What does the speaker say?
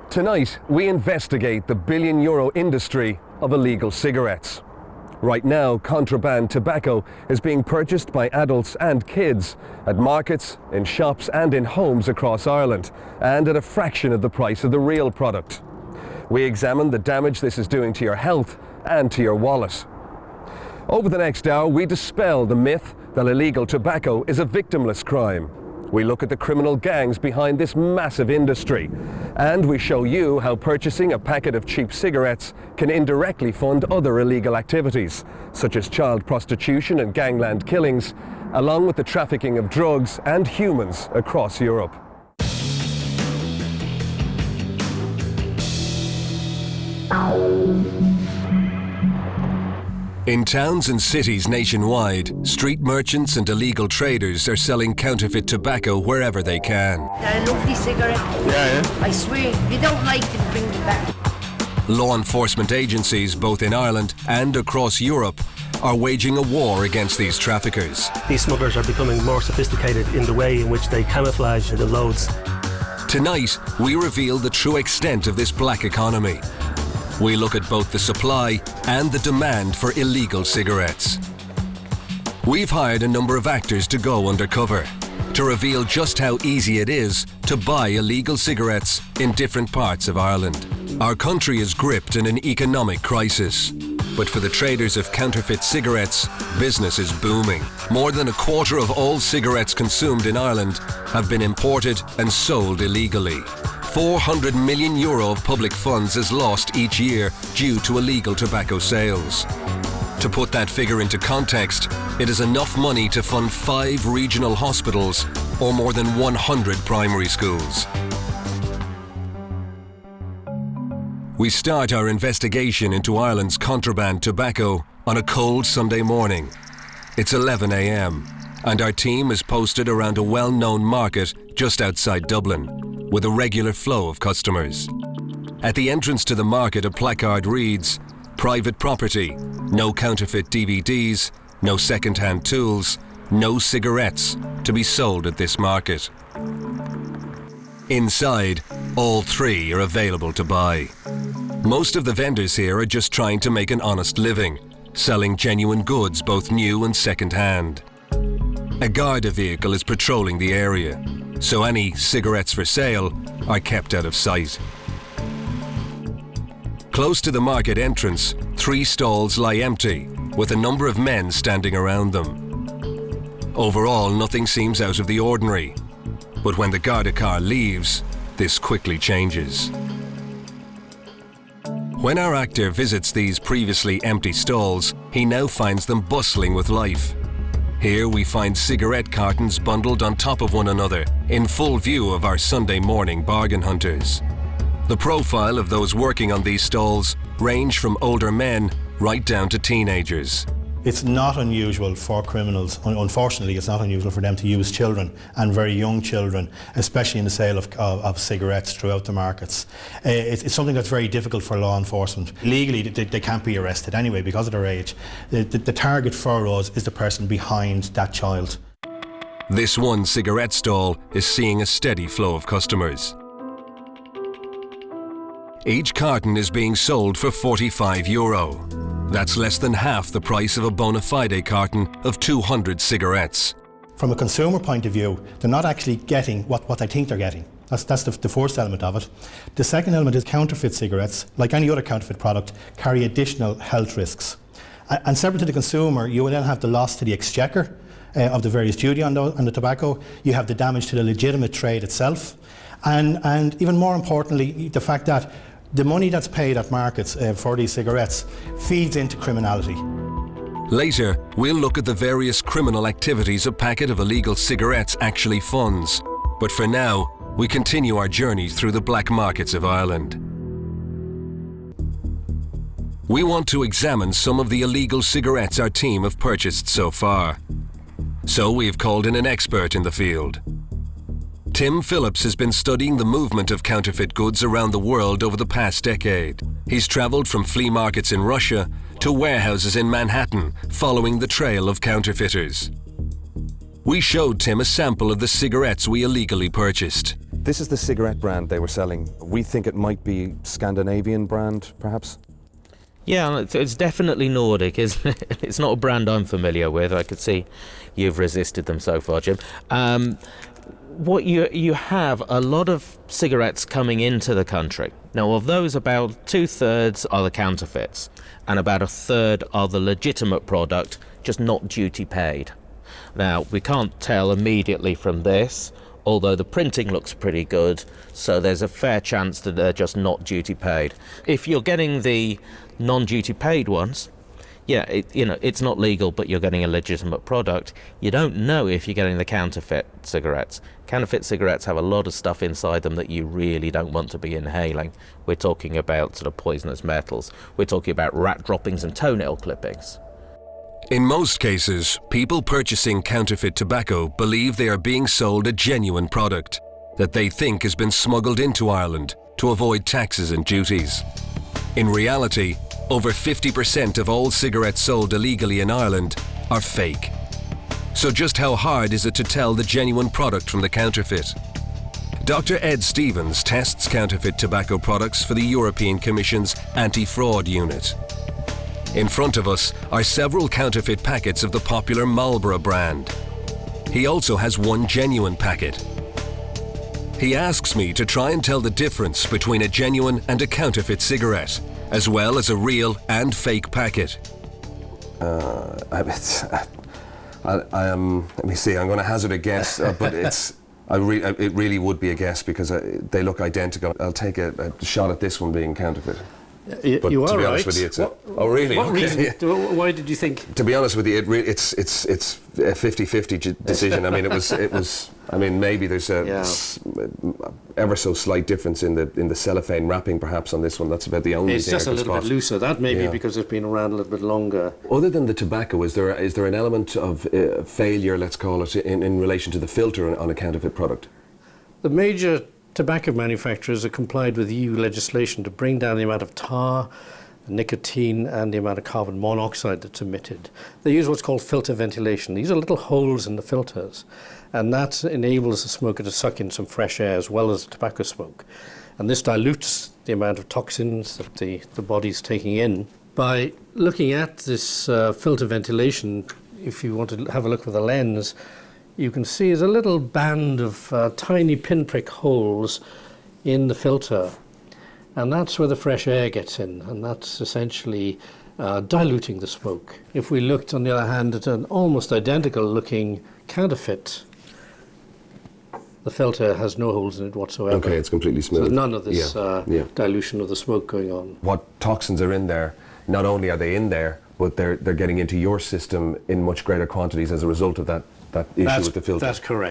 Tonight, we investigate the billion-euro industry of illegal cigarettes. Right now, contraband tobacco is being purchased by adults and kids at markets, in shops and in homes across Ireland, and at a fraction of the price of the real product. We examine the damage this is doing to your health and to your wallet. Over the next hour, we dispel the myth that illegal tobacco is a victimless crime. We look at the criminal gangs behind this massive industry, and we show you how purchasing a packet of cheap cigarettes can indirectly fund other illegal activities, such as child prostitution and gangland killings, along with the trafficking of drugs and humans across Europe. In towns and cities nationwide, street merchants and illegal traders are selling counterfeit tobacco wherever they can. They're a lovely cigarette. Yeah. I swear, if you don't like them, bring them back. Law enforcement agencies, both in Ireland and across Europe, are waging a war against these traffickers. These smugglers are becoming more sophisticated in the way in which they camouflage the loads. Tonight, we reveal the true extent of this black economy. We look at both the supply and the demand for illegal cigarettes. We've hired a number of actors to go undercover, to reveal just how easy it is to buy illegal cigarettes in different parts of Ireland. Our country is gripped in an economic crisis, but for the traders of counterfeit cigarettes, business is booming. More than a quarter of all cigarettes consumed in Ireland have been imported and sold illegally. 400 million euro of public funds is lost each year due to illegal tobacco sales. To put that figure into context, it is enough money to fund 5 regional hospitals or more than 100 primary schools. We start our investigation into Ireland's contraband tobacco on a cold Sunday morning. It's 11 a.m. and our team is posted around a well-known market just outside Dublin, with a regular flow of customers. At the entrance to the market, a placard reads, "Private property, no counterfeit DVDs, no second-hand tools, no cigarettes to be sold at this market." Inside, all 3 are available to buy. Most of the vendors here are just trying to make an honest living, selling genuine goods, both new and second-hand. A Garda vehicle is patrolling the area, so any cigarettes for sale are kept out of sight. Close to the market entrance, 3 stalls lie empty, with a number of men standing around them. Overall, nothing seems out of the ordinary, but when the Garda car leaves, this quickly changes. When our actor visits these previously empty stalls, he now finds them bustling with life. Here we find cigarette cartons bundled on top of one another, in full view of our Sunday morning bargain hunters. The profile of those working on these stalls range from older men right down to teenagers. It's not unusual for criminals, unfortunately it's not unusual for them to use children, and very young children, especially in the sale of cigarettes throughout the markets. It's something that's very difficult for law enforcement. Legally they can't be arrested anyway because of their age. The target for us is the person behind that child. This one cigarette stall is seeing a steady flow of customers. Each carton is being sold for €45. That's less than half the price of a bona fide carton of 200 cigarettes. From a consumer point of view, they're not actually getting what they think they're getting. That's the first element of it. The second element is counterfeit cigarettes, like any other counterfeit product, carry additional health risks. And separate to the consumer, you will then have the loss to the exchequer of the various duty on the tobacco. You have the damage to the legitimate trade itself. And even more importantly, the fact that the money that's paid at markets for these cigarettes feeds into criminality. Later, we'll look at the various criminal activities a packet of illegal cigarettes actually funds. But for now, we continue our journey through the black markets of Ireland. We want to examine some of the illegal cigarettes our team have purchased so far. So we've called in an expert in the field. Tim Phillips has been studying the movement of counterfeit goods around the world over the past decade. He's travelled from flea markets in Russia to warehouses in Manhattan, following the trail of counterfeiters. We showed Tim a sample of the cigarettes we illegally purchased. This is the cigarette brand they were selling. We think it might be Scandinavian brand, perhaps? Yeah, it's definitely Nordic, isn't it? It's not a brand I'm familiar with. I could see you've resisted them so far, Jim. What you have a lot of cigarettes coming into the country. Now, of those, about 2/3 are the counterfeits, and about 1/3 are the legitimate product, just not duty paid. Now, we can't tell immediately from this, although the printing looks pretty good, so there's a fair chance that they're just not duty paid. If you're getting the non-duty paid ones, yeah, it's not legal, but you're getting a legitimate product. You don't know if you're getting the counterfeit cigarettes. Counterfeit cigarettes have a lot of stuff inside them that you really don't want to be inhaling. We're talking about sort of poisonous metals. We're talking about rat droppings and toenail clippings. In most cases, people purchasing counterfeit tobacco believe they are being sold a genuine product that they think has been smuggled into Ireland to avoid taxes and duties. In reality, over 50% of all cigarettes sold illegally in Ireland are fake. So just how hard is it to tell the genuine product from the counterfeit? Dr. Ed Stevens tests counterfeit tobacco products for the European Commission's Anti-Fraud Unit. In front of us are several counterfeit packets of the popular Marlboro brand. He also has one genuine packet. He asks me to try and tell the difference between a genuine and a counterfeit cigarette, as well as a real and fake packet. Let me see, I'm going to hazard a guess, but it really would be a guess because they look identical. I'll take a shot at this one being counterfeit. But you are to be right. honest with you, it's oh really? What Okay. reason? Why did you think? To be honest with you, it's a 50-50 decision. I mean, it was. I mean, maybe there's a ever so slight difference in the cellophane wrapping, perhaps, on this one. That's about the only It's thing just I a can little spot. bit looser. That may be because it's been around a little bit longer. Other than the tobacco, is there an element of failure, let's call it, in relation to the filter on a counterfeit product? The major tobacco manufacturers have complied with EU legislation to bring down the amount of tar, nicotine and the amount of carbon monoxide that's emitted. They use what's called filter ventilation. These are little holes in the filters, and that enables the smoker to suck in some fresh air as well as tobacco smoke. And this dilutes the amount of toxins that the body's taking in. By looking at this filter ventilation, if you want to have a look with a lens, you can see there's a little band of tiny pinprick holes in the filter. And that's where the fresh air gets in, and that's essentially diluting the smoke. If we looked, on the other hand, at an almost identical looking counterfeit, the filter has no holes in it whatsoever. Okay, it's completely smooth. So none of this dilution of the smoke going on. What toxins are in there, not only are they in there, but they're getting into your system in much greater quantities as a result of that issue with the filter. That's correct.